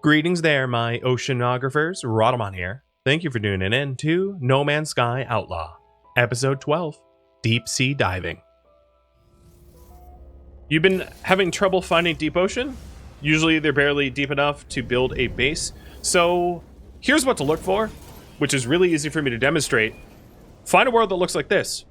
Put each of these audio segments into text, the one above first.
Greetings there, my oceanographers. Rhadamant here. Thank you for tuning in to No Man's Sky Outlaw, Episode 12, Deep Sea Diving. You've been having trouble finding deep ocean? Usually they're barely deep enough to build a base. So here's what to look for, which is really easy for me to demonstrate. Find a world that looks like this,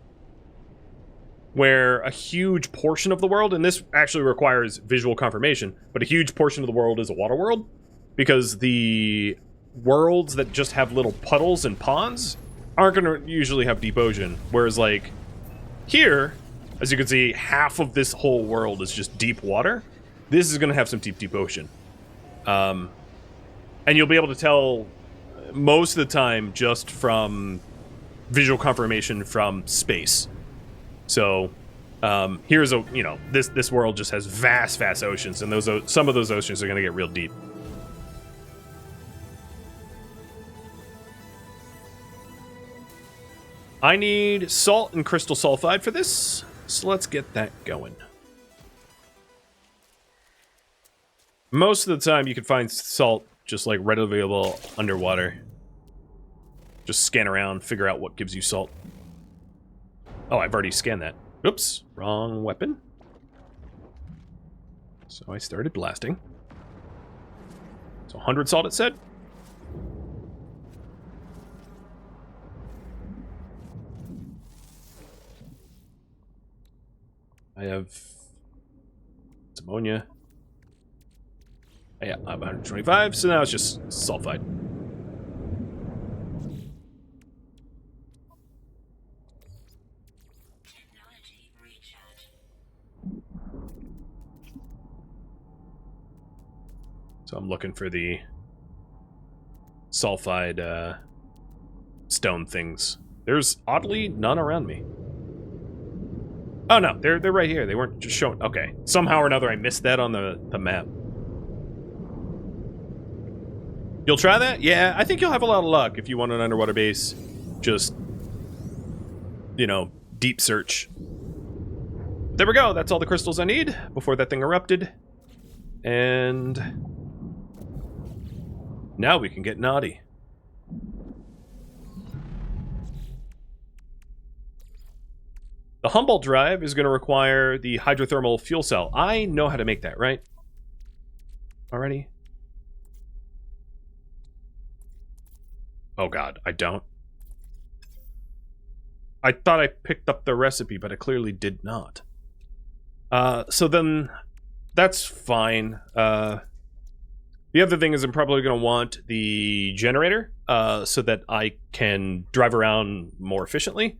where a huge portion of the world, and this actually requires visual confirmation, but a huge portion of the world is a water world, because the worlds that just have little puddles and ponds aren't going to usually have deep ocean. Whereas, like, here, as you can see, half of this whole world is just deep water. This is going to have some deep ocean. And you'll be able to tell most of the time just from visual confirmation from space. So, here's a, you know, this world just has vast oceans, and some of those oceans are going to get real deep. I need salt and crystal sulfide for this, so let's get that going. Most of the time you can find salt just like readily available underwater. Just scan around, figure out what gives you salt. Oh, I've already scanned that. Oops, wrong weapon. So I started blasting. So 100 salt it said. I have ammonia. Oh, yeah, I have 125, so now it's just sulfide. So I'm looking for the sulfide stone things. There's oddly none around me. Oh no, they're right here. They weren't just showing. Okay, somehow or another I missed that on the map. You'll try that? Yeah, I think you'll have a lot of luck if you want an underwater base. Just, you know, deep search. There we go. That's all the crystals I need before that thing erupted. And now we can get naughty. The Humboldt drive is going to require the hydrothermal fuel cell. I know how to make that, right? Already? Oh god, I don't. I thought I picked up the recipe, but I clearly did not. So then, that's fine. The other thing is I'm probably going to want the generator, so that I can drive around more efficiently.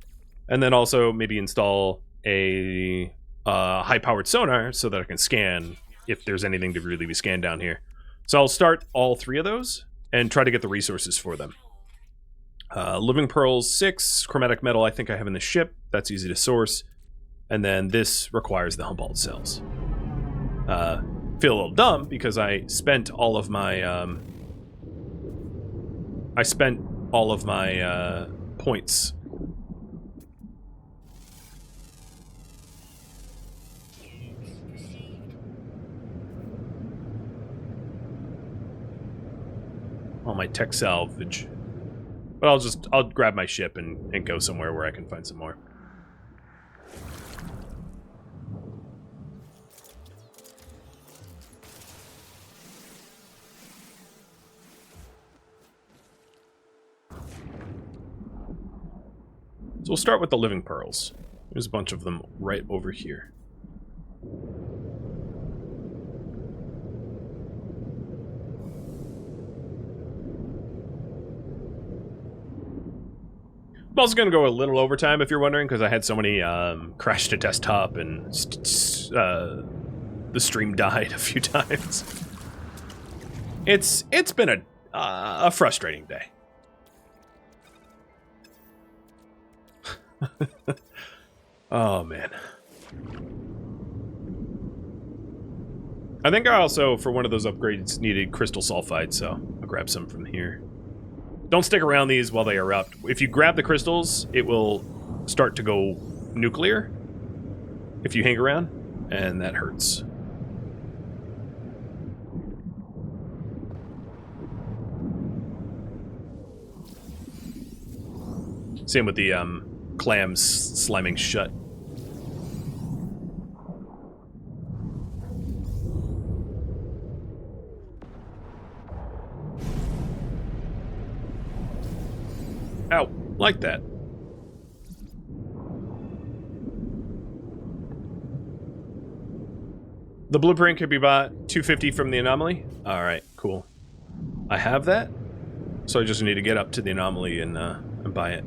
And then also maybe install a high-powered sonar so that I can scan if there's anything to really be scanned down here. So I'll start all three of those and try to get the resources for them. Living pearls 6, chromatic metal I think I have in the ship. That's easy to source. And then this requires the Humboldt cells. Feel a little dumb because I spent all of my points. All my tech salvage. But I'll grab my ship and go somewhere where I can find some more. So we'll start with the living pearls. There's a bunch of them right over here. I'm also going to go a little overtime if you're wondering, because I had so many crash to desktop and the stream died a few times. It's been a frustrating day. Oh man. I think I also, for one of those upgrades, needed crystal sulfide, so I'll grab some from here. Don't stick around these while they erupt. If you grab the crystals, it will start to go nuclear if you hang around, and that hurts. Same with the clams slamming shut. Ow, like that. The blueprint could be bought $250 from the anomaly. All right, cool. I have that, so I just need to get up to the anomaly and buy it.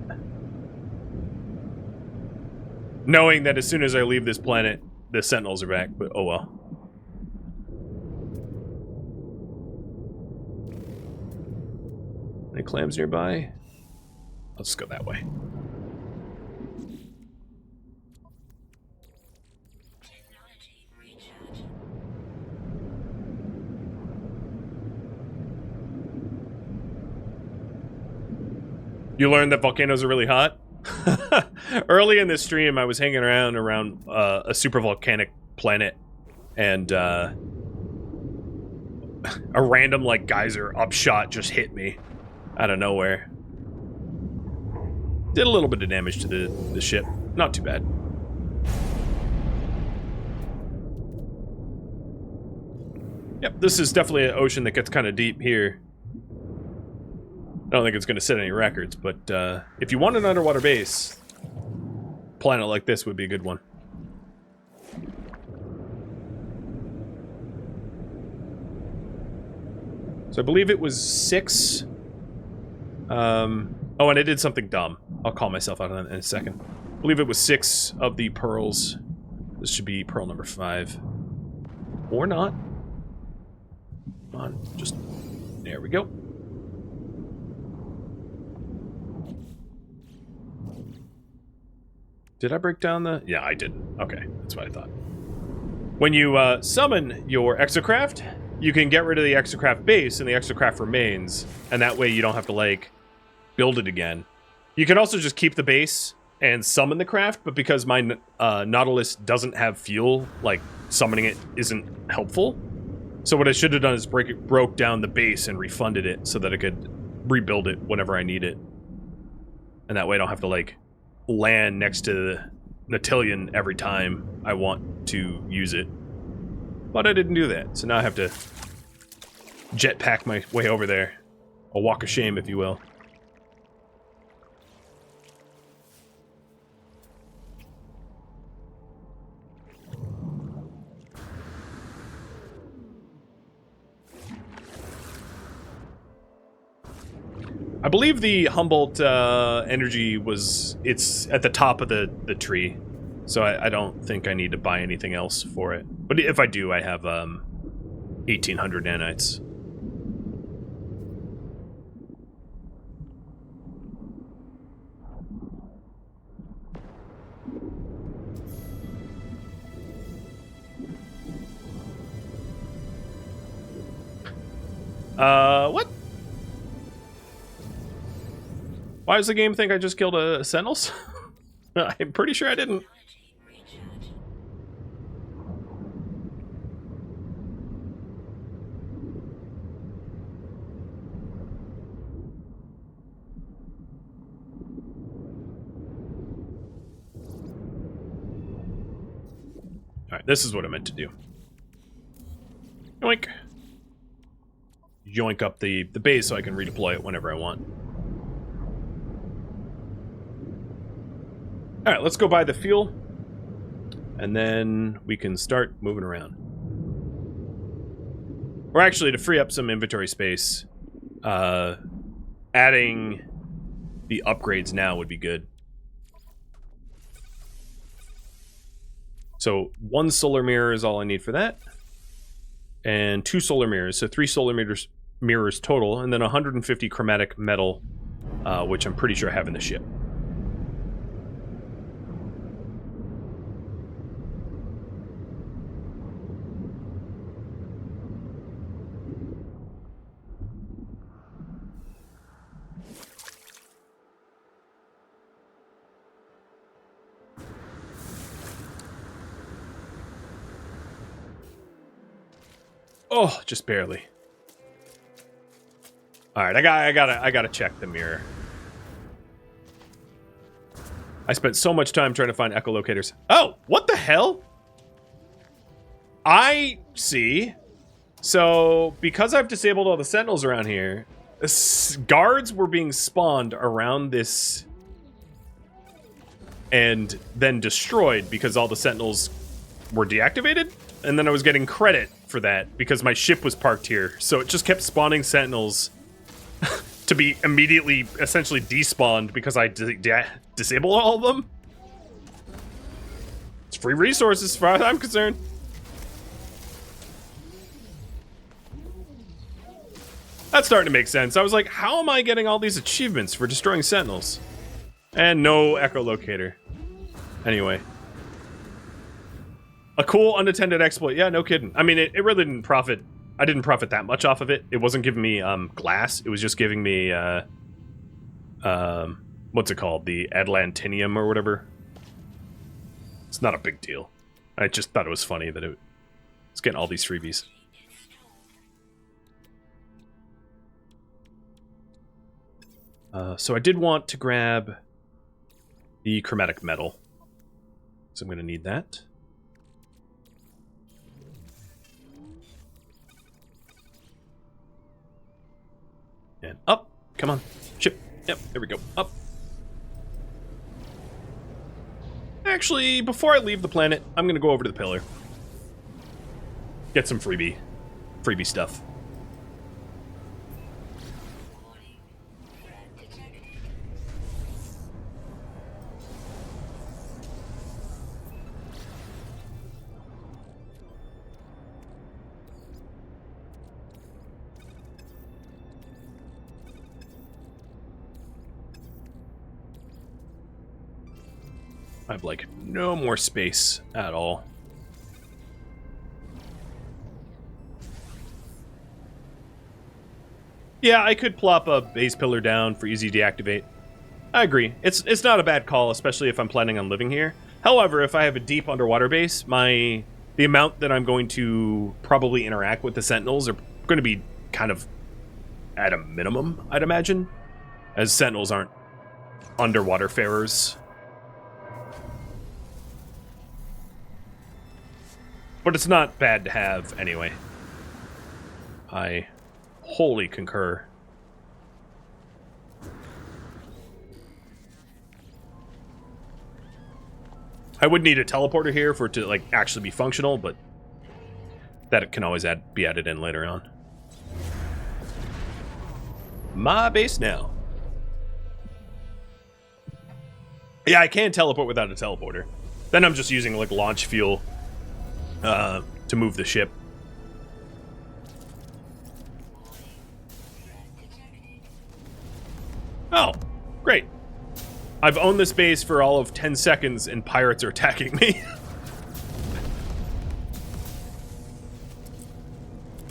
Knowing that as soon as I leave this planet, the Sentinels are back, but oh well. Any clams nearby? I'll just go that way. You learned that volcanoes are really hot? Early in this stream, I was hanging around a super volcanic planet, and a random, like, geyser upshot just hit me out of nowhere. Did a little bit of damage to the ship. Not too bad. Yep, this is definitely an ocean that gets kind of deep here. I don't think it's going to set any records, but if you want an underwater base, a planet like this would be a good one. So I believe it was 6. Oh, and I did something dumb. I'll call myself out on that in a second. I believe it was 6 of the pearls. This should be pearl number 5. Or not. Come on, just... There we go. Did I break down the... Yeah, I didn't. Okay, that's what I thought. When you summon your exocraft, you can get rid of the exocraft base and the exocraft remains, and that way you don't have to, like, build it again. You can also just keep the base and summon the craft, but because my Nautilus doesn't have fuel, like, summoning it isn't helpful. So what I should have done is broke down the base and refunded it so that I could rebuild it whenever I need it. And that way I don't have to, like, land next to the Natillion every time I want to use it. But I didn't do that, so now I have to jetpack my way over there. A walk of shame, if you will. I believe the Humboldt energy it's at the top of the tree, so I don't think I need to buy anything else for it. But if I do, I have 1,800 nanites. What? Why does the game think I just killed a Sentinels? I'm pretty sure I didn't. Alright, this is what I meant to do. Yoink. Yoink up the base so I can redeploy it whenever I want. Alright, let's go buy the fuel, and then we can start moving around. Or actually, to free up some inventory space, adding the upgrades now would be good. So 1 solar mirror is all I need for that, and 2 solar mirrors, so 3 solar mirrors total, and then 150 chromatic metal, which I'm pretty sure I have in the ship. Oh, just barely. All right, I gotta check the mirror. I spent so much time trying to find echolocators. Oh, what the hell? I see. So, because I've disabled all the sentinels around here, guards were being spawned around this and then destroyed because all the sentinels were deactivated. And then I was getting credit for that because my ship was parked here. So it just kept spawning sentinels to be immediately, essentially despawned because I disabled all of them. It's free resources as far as I'm concerned. That's starting to make sense. I was like, how am I getting all these achievements for destroying sentinels? And no echolocator. Anyway. A cool unattended exploit. Yeah, no kidding. I mean, it really didn't profit. I didn't profit that much off of it. It wasn't giving me glass. It was just giving me, what's it called? The Atlantinium or whatever. It's not a big deal. I just thought it was funny that it's getting all these freebies. So I did want to grab the chromatic metal. So I'm going to need that. And up. Come on. Ship. Yep, there we go. Up. Actually, before I leave the planet, I'm going to go over to the pillar. Get some freebie stuff. I have, like, no more space at all. Yeah, I could plop a base pillar down for easy deactivate. I agree. It's not a bad call, especially if I'm planning on living here. However, if I have a deep underwater base, the amount that I'm going to probably interact with the sentinels are going to be kind of at a minimum, I'd imagine, as sentinels aren't underwater farers. But it's not bad to have anyway. I wholly concur. I would need a teleporter here for it to, like, actually be functional, but that can always be added in later on. My base now. Yeah, I can teleport without a teleporter. Then I'm just using, like, launch fuel to move the ship. Oh, great. I've owned this base for all of 10 seconds and pirates are attacking me.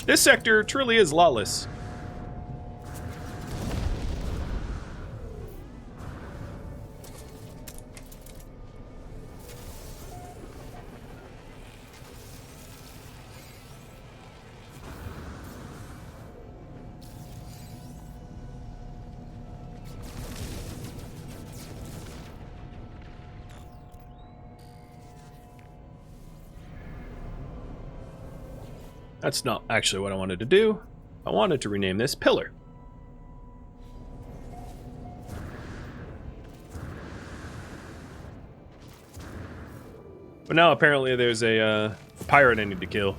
This sector truly is lawless. That's not actually what I wanted to do. I wanted to rename this Pillar. But now apparently there's a pirate I need to kill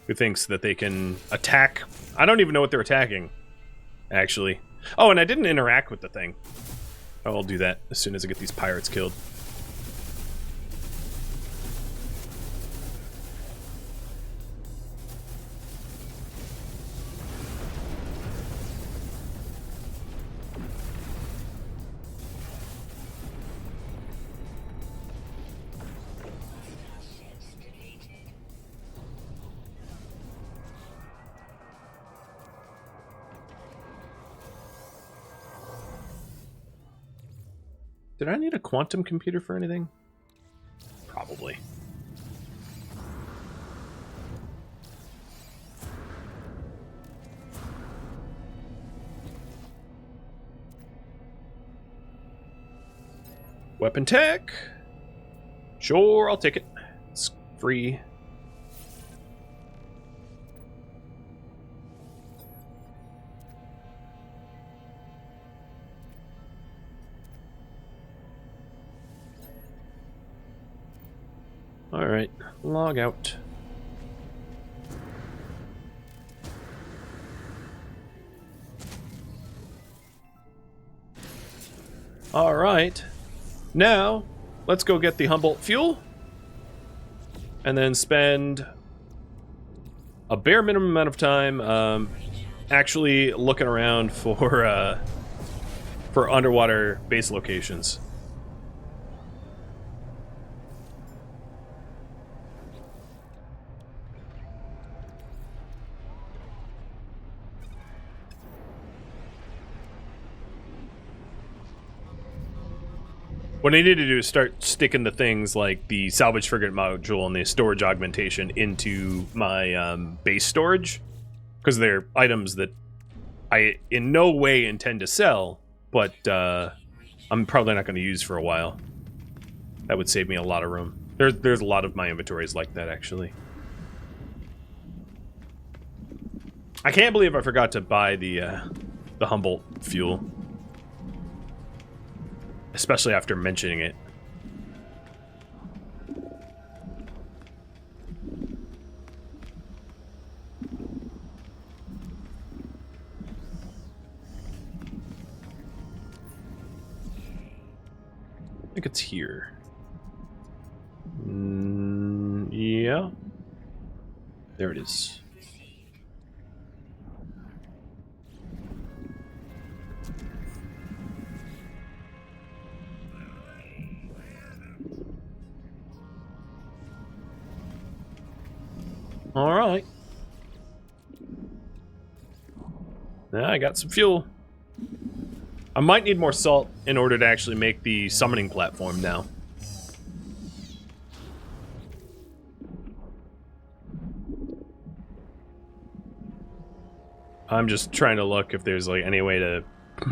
who thinks that they can attack. I don't even know what they're attacking, actually. Oh, and I didn't interact with the thing. I'll do that as soon as I get these pirates killed. Did I need a quantum computer for anything? Probably. Weapon tech. Sure, I'll take it. It's free. All right, log out. All right, now let's go get the Humboldt fuel and then spend a bare minimum amount of time actually looking around for underwater base locations. What I need to do is start sticking the things like the salvage frigate module and the storage augmentation into my base storage, because they're items that I in no way intend to sell, but I'm probably not going to use for a while. That would save me a lot of room. There's a lot of my inventories like that, actually. I can't believe I forgot to buy the Humboldt fuel. Especially after mentioning it. I think it's here. Yeah. There it is. All right. Now I got some fuel. I might need more salt in order to actually make the summoning platform now. I'm just trying to look if there's like any way to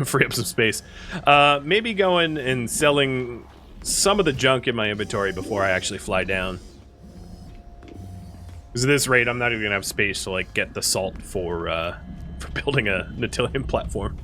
free up some space. Maybe going and selling some of the junk in my inventory before I actually fly down. Because at this rate, I'm not even gonna have space to like get the salt for building a Nautilian platform.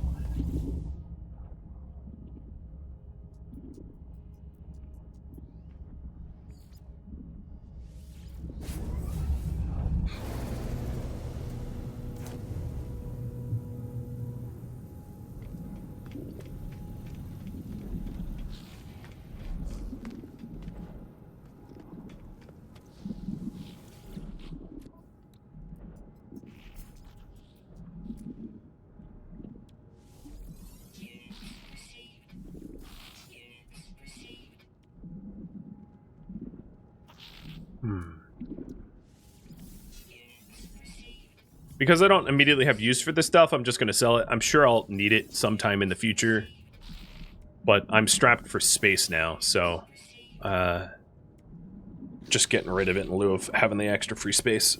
Because I don't immediately have use for this stuff, I'm just going to sell it. I'm sure I'll need it sometime in the future. But I'm strapped for space now, so... just getting rid of it in lieu of having the extra free space.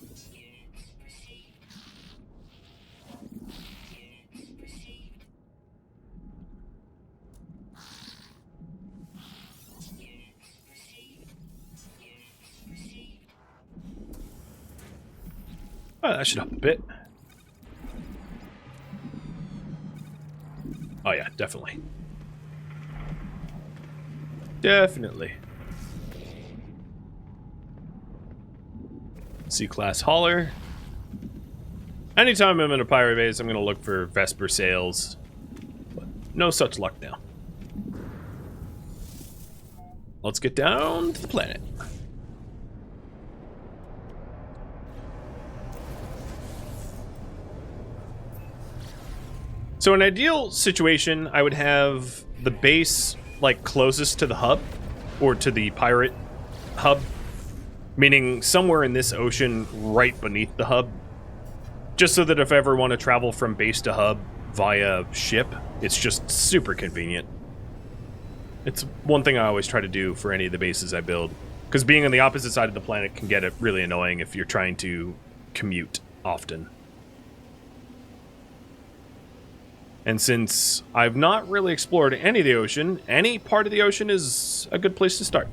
Oh, that should help a bit. Oh yeah, definitely. Definitely. C-class hauler. Anytime I'm in a pirate base, I'm going to look for Vesper sails. But no such luck now. Let's get down to the planet. So in an ideal situation, I would have the base like closest to the hub or to the pirate hub, meaning somewhere in this ocean right beneath the hub, just so that if I ever want to travel from base to hub via ship, it's just super convenient. It's one thing I always try to do for any of the bases I build, because being on the opposite side of the planet can get really annoying if you're trying to commute often. And since I've not really explored any of the ocean, any part of the ocean is a good place to start.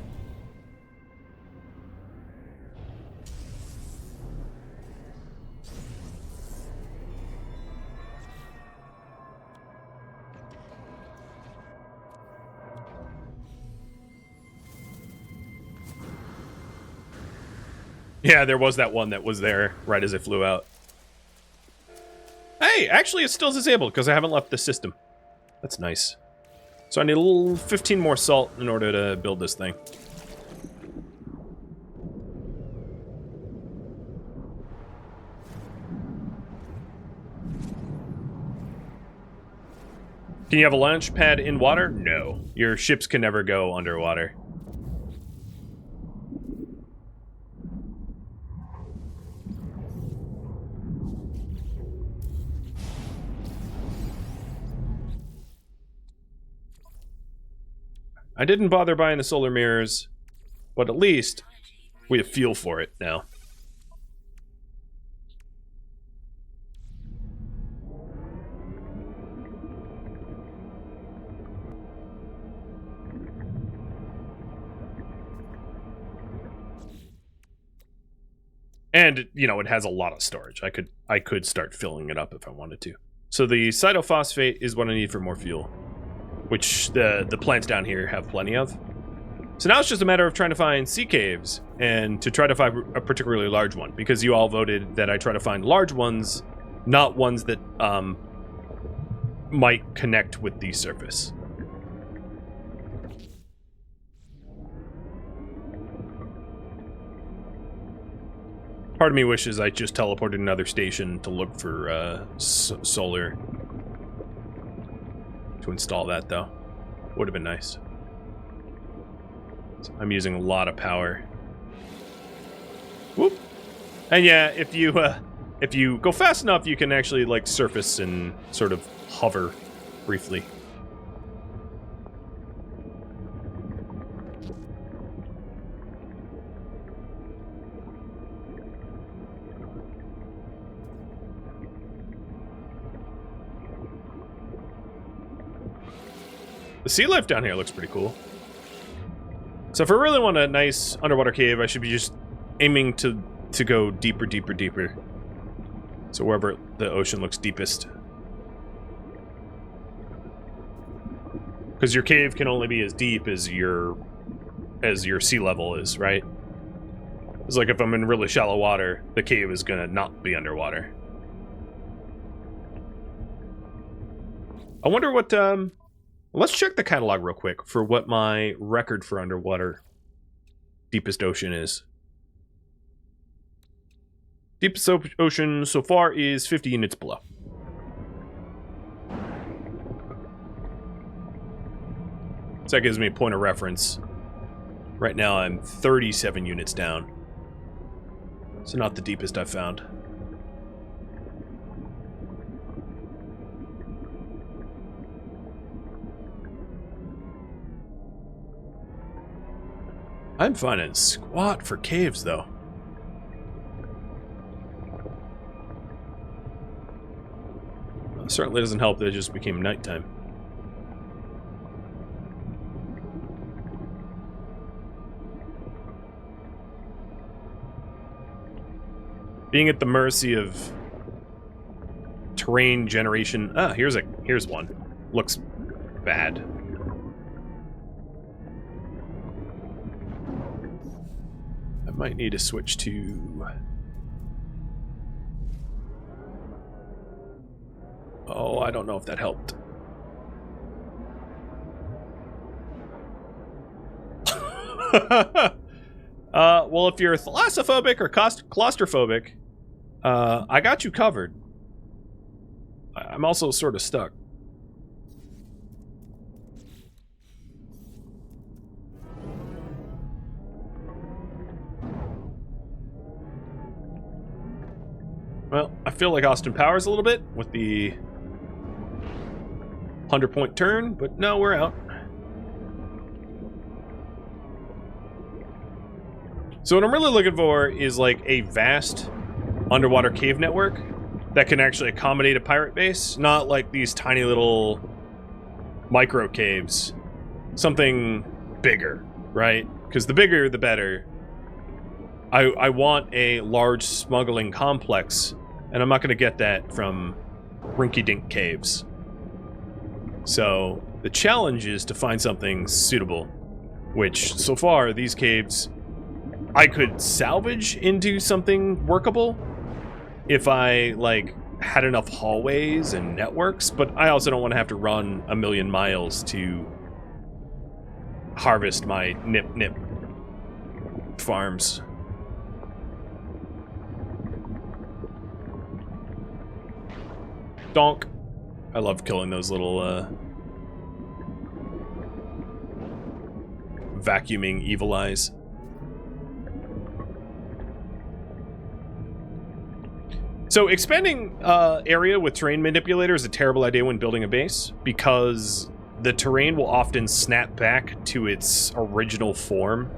Yeah, there was that one that was there right as it flew out. Hey, actually it's still disabled because I haven't left the system. That's nice. So I need a little 15 more salt in order to build this thing. Can you have a launch pad in water? No. Your ships can never go underwater. I didn't bother buying the solar mirrors, but at least we have feel for it now. And, you know, it has a lot of storage. I could start filling it up if I wanted to. So the cytophosphate is what I need for more fuel, which the plants down here have plenty of. So now it's just a matter of trying to find sea caves and to try to find a particularly large one, because you all voted that I try to find large ones, not ones that might connect with the surface. Part of me wishes I just teleported another station to look for solar. To install that, though. Would have been nice. So I'm using a lot of power. Whoop! And yeah, if you go fast enough, you can actually, like, surface and sort of hover briefly. The sea life down here looks pretty cool. So if I really want a nice underwater cave, I should be just aiming to go deeper, deeper, deeper. So wherever the ocean looks deepest. Because your cave can only be as deep as your sea level is, right? It's like if I'm in really shallow water, the cave is gonna not be underwater. I wonder what, let's check the catalog real quick for what my record for underwater deepest ocean is. Deepest ocean so far is 50 units below. So that gives me a point of reference. Right now I'm 37 units down. So not the deepest I've found. I'm finding squat for caves, though. Well, it certainly doesn't help that it just became nighttime. Being at the mercy of terrain generation. Ah, here's one. Looks bad. Might need to switch to... Oh, I don't know if that helped. Well, if you're thalassophobic or claustrophobic, I got you covered. I'm also sort of stuck. Well, I feel like Austin Powers a little bit with the 100-point turn, but no, we're out. So what I'm really looking for is like a vast underwater cave network that can actually accommodate a pirate base, not like these tiny little micro caves. Something bigger, right? Because the bigger, the better. I want a large smuggling complex, and I'm not going to get that from rinky-dink caves. So the challenge is to find something suitable, which so far these caves I could salvage into something workable if I like had enough hallways and networks, but I also don't want to have to run a million miles to harvest my nip farms. Donk. I love killing those little vacuuming evil eyes. So expanding area with terrain manipulator is a terrible idea when building a base, because the terrain will often snap back to its original form,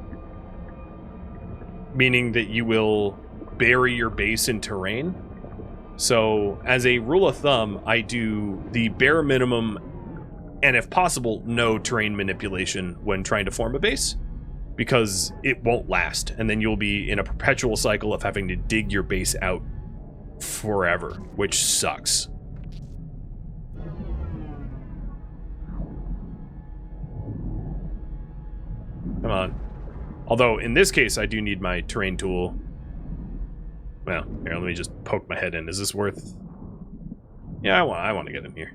meaning that you will bury your base in terrain. So as a rule of thumb, I do the bare minimum, and if possible, no terrain manipulation when trying to form a base, because it won't last, and then you'll be in a perpetual cycle of having to dig your base out forever, which sucks. Come on. Although, in this case, I do need my terrain tool. Well, here, let me just poke my head in. Is this worth... Yeah, I want to get in here.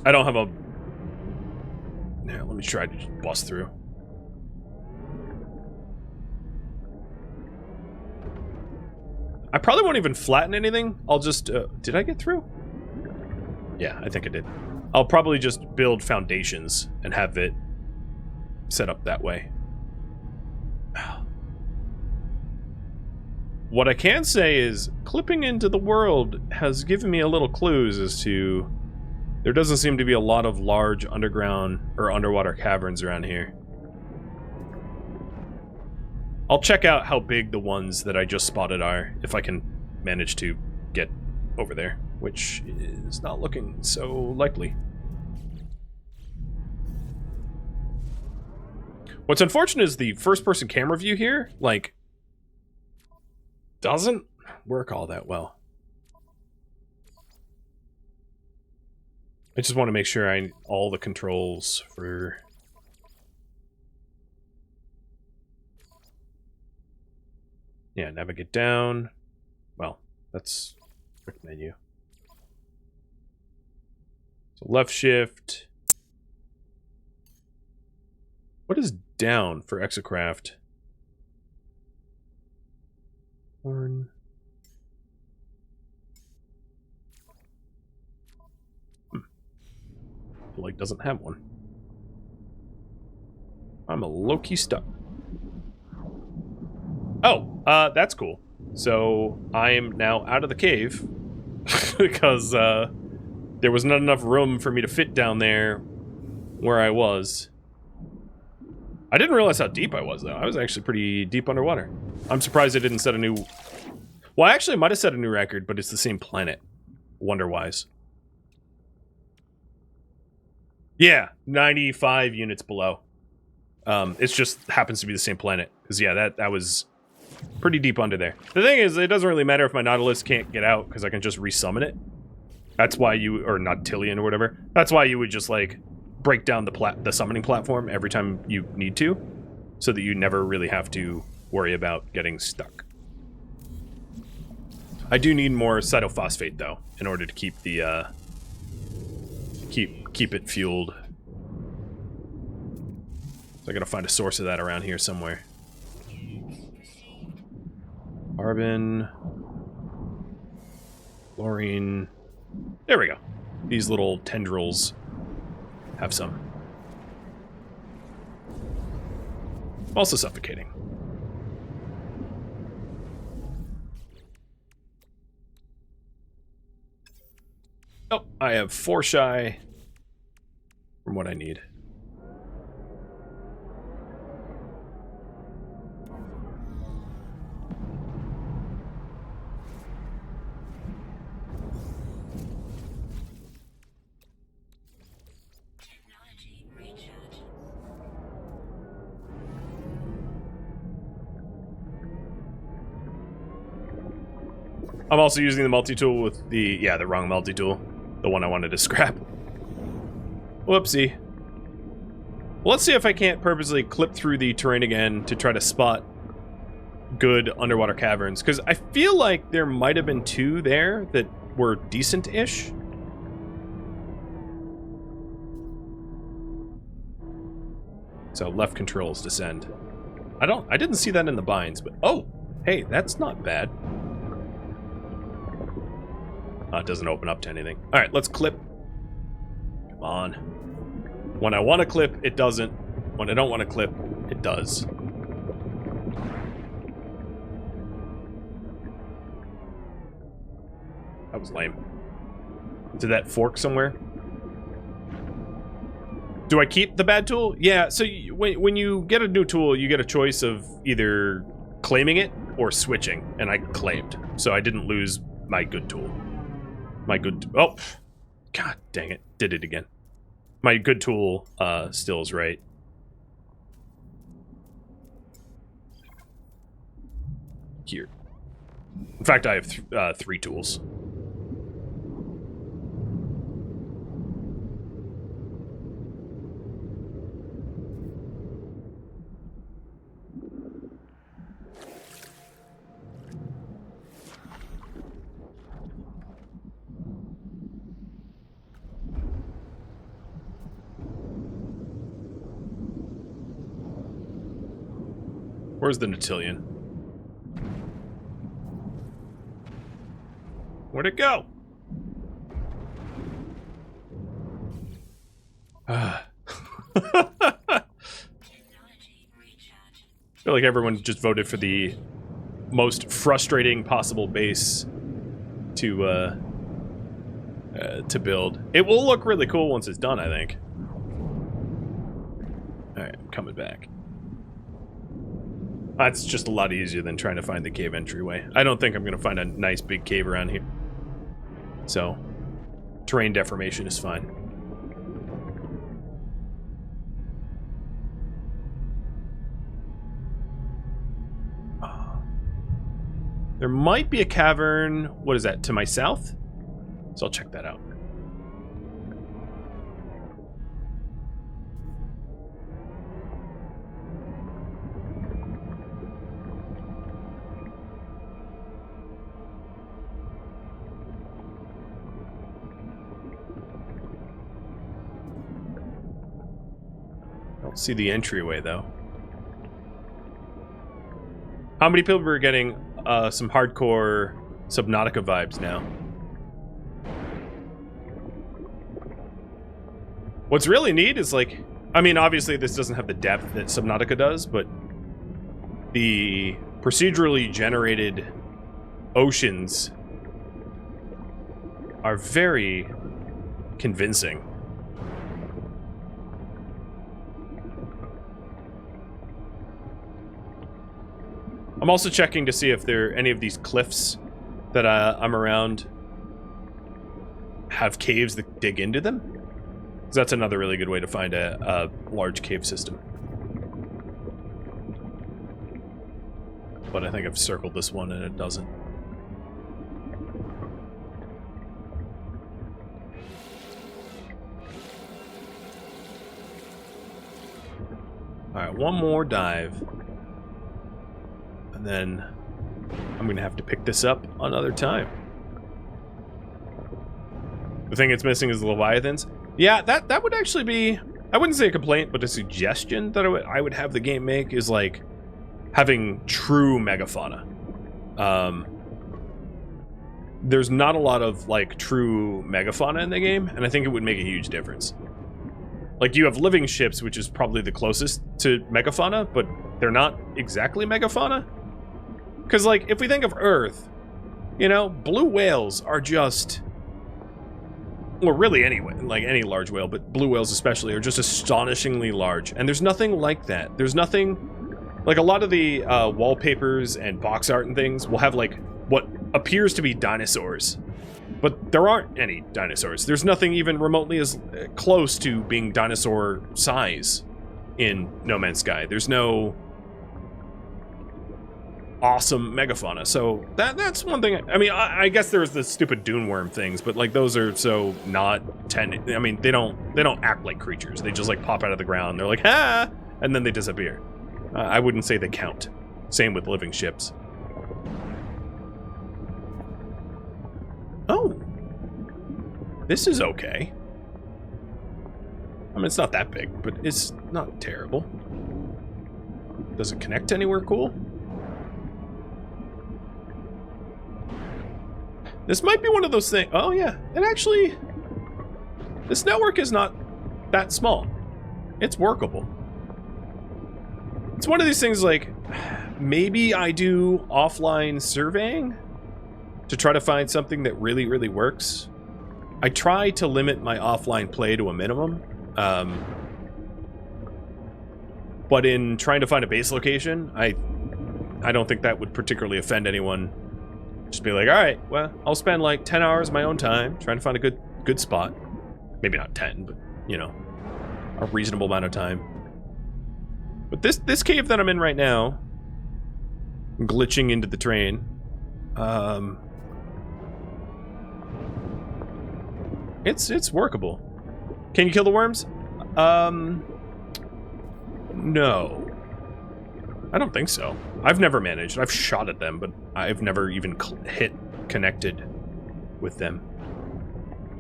I don't have a... Yeah, let me try to just bust through. I probably won't even flatten anything. I'll just... did I get through? Yeah, I think I did. I'll probably just build foundations and have it set up that way. What I can say is, clipping into the world has given me a little clues as to... There doesn't seem to be a lot of large underground or underwater caverns around here. I'll check out how big the ones that I just spotted are, if I can manage to get over there, which is not looking so likely. What's unfortunate is the first-person camera view here, like, doesn't work all that well. I just want to make sure all the controls for... Yeah, navigate down. Well, that's quick menu. So left shift. What is down for Exocraft? Horn. Like doesn't have one. I'm a low-key stuck. Oh, that's cool. So I am now out of the cave because there was not enough room for me to fit down there where I was. I didn't realize how deep I was, though. I was actually pretty deep underwater. I'm surprised I didn't set a new... Well, actually, I might have set a new record, but it's the same planet, wonder-wise. Yeah, 95 units below. It just happens to be the same planet. Because, yeah, that was pretty deep under there. The thing is, it doesn't really matter if my Nautilus can't get out, because I can just resummon it. That's why you... Or Nautillion or whatever. That's why you would just, like, break down the summoning platform every time you need to, so that you never really have to worry about getting stuck. I do need more cytophosphate, though, in order to keep the, keep it fueled. So I gotta find a source of that around here somewhere. Carbon. Chlorine. There we go. These little tendrils have some. Also suffocating. Oh, I have 4 shy from what I need. I'm also using the multi-tool with the wrong multi-tool. The one I wanted to scrap. Whoopsie. Well, let's see if I can't purposely clip through the terrain again to try to spot good underwater caverns. Because I feel like there might have been 2 there that were decent-ish. So left controls descend. I didn't see that in the binds, but oh, hey, that's not bad. It doesn't open up to anything. All right, let's clip. Come on. When I want to clip, it doesn't. When I don't want to clip, it does. That was lame. Did that fork somewhere? Do I keep the bad tool? Yeah, so when you get a new tool, you get a choice of either claiming it or switching, and I claimed. So I didn't lose my good tool. Oh, god dang it. Did it again. My good tool still is right. Here. In fact, I have 3 tools. Where's the Natillion? Where'd it go? I feel like everyone just voted for the most frustrating possible base to build. It will look really cool once it's done, I think. Alright, I'm coming back. That's just a lot easier than trying to find the cave entryway. I don't think I'm going to find a nice big cave around here. So, terrain deformation is fine. There might be a cavern, what is that, to my south? So I'll check that out. Don't see the entryway though. How many people are getting some hardcore Subnautica vibes now? What's really neat is, like, I mean, obviously this doesn't have the depth that Subnautica does, but the procedurally generated oceans are very convincing. I'm also checking to see if there any of these cliffs that I'm around have caves that dig into them. Because that's another really good way to find a large cave system. But I think I've circled this one and it doesn't. Alright, one more dive. And then I'm going to have to pick this up another time. The thing it's missing is the Leviathans. Yeah, that would actually be, I wouldn't say a complaint, but a suggestion that I would have the game make is, like, having true megafauna. There's not a lot of, like, true megafauna in the game, and I think it would make a huge difference. Like, you have living ships, which is probably the closest to megafauna, but they're not exactly megafauna. Because, like, if we think of Earth, you know, blue whales are just... Or really anyway, like any large whale, but blue whales especially are just astonishingly large. And there's nothing like that. There's nothing... Like, a lot of the wallpapers and box art and things will have, like, what appears to be dinosaurs. But there aren't any dinosaurs. There's nothing even remotely as close to being dinosaur size in No Man's Sky. There's no... awesome megafauna. So that's one thing. I mean, I guess there's the stupid dune worm things, but like those are so not I mean, they don't act like creatures. They just like pop out of the ground. They're like, ah, and then they disappear. I wouldn't say they count. Same with living ships. Oh, this is okay. I mean, it's not that big, but it's not terrible. Does it connect anywhere cool? This might be one of those things. Oh yeah, it actually, this network is not that small. It's workable. It's one of these things like, maybe I do offline surveying to try to find something that really, really works. I try to limit my offline play to a minimum. But in trying to find a base location, I don't think that would particularly offend anyone. Just be like, all right, well, I'll spend like 10 hours of my own time trying to find a good spot. Maybe not 10, but, you know, a reasonable amount of time. But this cave that I'm in right now, I'm glitching into the train. It's workable. Can you kill the worms? No. I don't think so. I've never managed. I've shot at them, but I've never even connected with them.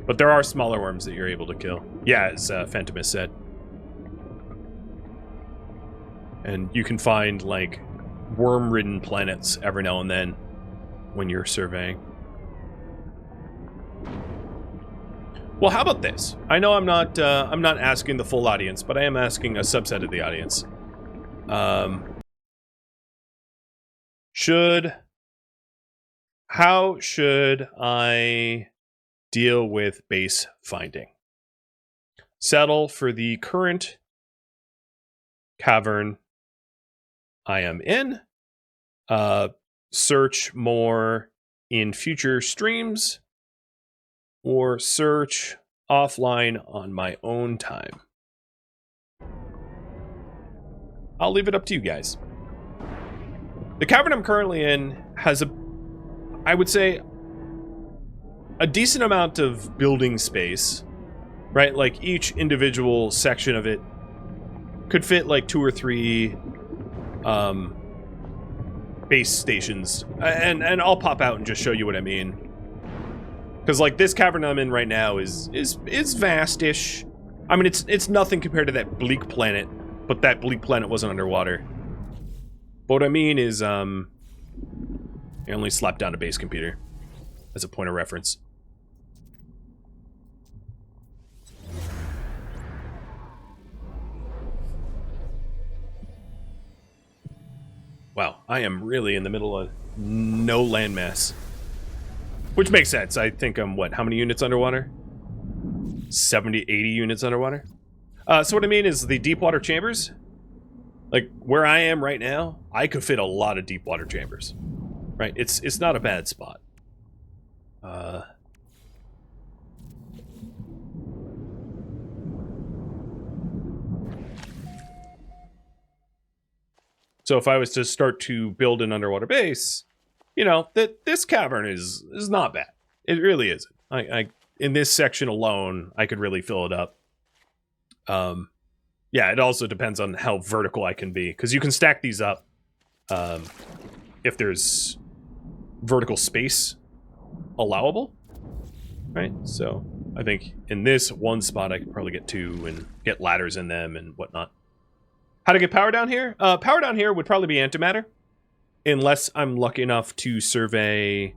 But there are smaller worms that you're able to kill. Yeah, as Phantomus said. And you can find, like, worm-ridden planets every now and then when you're surveying. Well, how about this? I know I'm not asking the full audience, but I am asking a subset of the audience. How should I deal with base finding? Settle for the current cavern I am in. Search more in future streams, or search offline on my own time. I'll leave it up to you guys. The cavern I'm currently in has I would say, a decent amount of building space, right? Like each individual section of it could fit like 2 or 3 base stations, and I'll pop out and just show you what I mean. Because like this cavern I'm in right now is vast-ish. I mean, it's nothing compared to that bleak planet, but that bleak planet wasn't underwater. But what I mean is, I only slapped down a base computer as a point of reference. Wow, I am really in the middle of no landmass. Which makes sense. I think I'm, what, how many units underwater? 70, 80 units underwater? So what I mean is the deep water chambers, like where I am right now, I could fit a lot of deep water chambers. Right? It's not a bad spot. So if I was to start to build an underwater base, you know, this cavern is not bad. It really isn't. I in this section alone, I could really fill it up. Yeah, it also depends on how vertical I can be, because you can stack these up if there's vertical space allowable, right? So I think in this one spot I could probably get 2 and get ladders in them and whatnot. How to get power down here? Power down here would probably be antimatter, unless I'm lucky enough to survey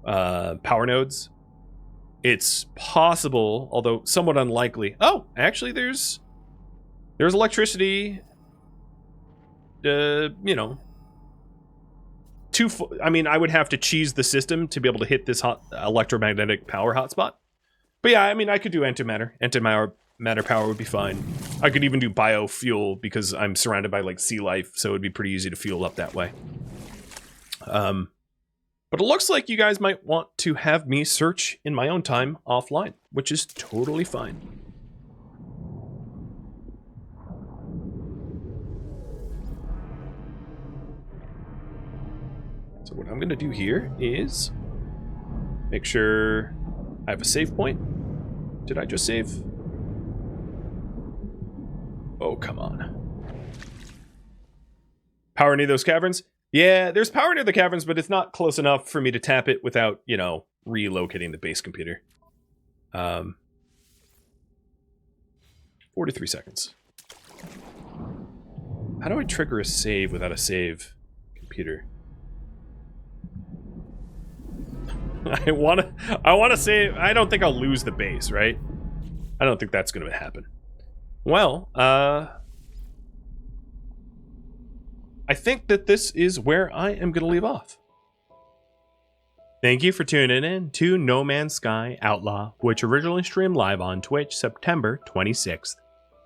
power nodes. It's possible, although somewhat unlikely. Oh, actually there's electricity. You know, I mean, I would have to cheese the system to be able to hit this hot electromagnetic power hotspot. But yeah, I mean, I could do antimatter. Antimatter power would be fine. I could even do biofuel because I'm surrounded by like sea life, so it'd be pretty easy to fuel up that way. But it looks like you guys might want to have me search in my own time offline, which is totally fine. So what I'm going to do here is make sure I have a save point. Did I just save? Oh, come on. Power near those caverns? Yeah, there's power near the caverns, but it's not close enough for me to tap it without, you know, relocating the base computer. 43 seconds. How do I trigger a save without a save computer? I want to save. I don't think I'll lose the base, right? I don't think that's going to happen. Well, I think that this is where I am going to leave off. Thank you for tuning in to No Man's Sky Outlaw, which originally streamed live on Twitch September 26th.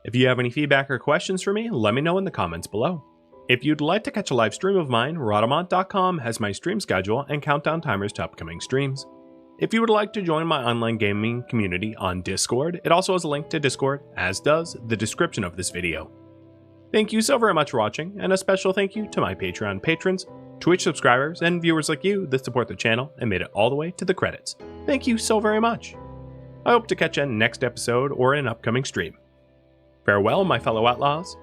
If you have any feedback or questions for me, let me know in the comments below. If you'd like to catch a live stream of mine, Rhadamant.com has my stream schedule and countdown timers to upcoming streams. If you would like to join my online gaming community on Discord, it also has a link to Discord, as does the description of this video. Thank you so very much for watching, and a special thank you to my Patreon patrons, Twitch subscribers, and viewers like you that support the channel and made it all the way to the credits. Thank you so very much. I hope to catch you in the next episode or in an upcoming stream. Farewell, my fellow outlaws,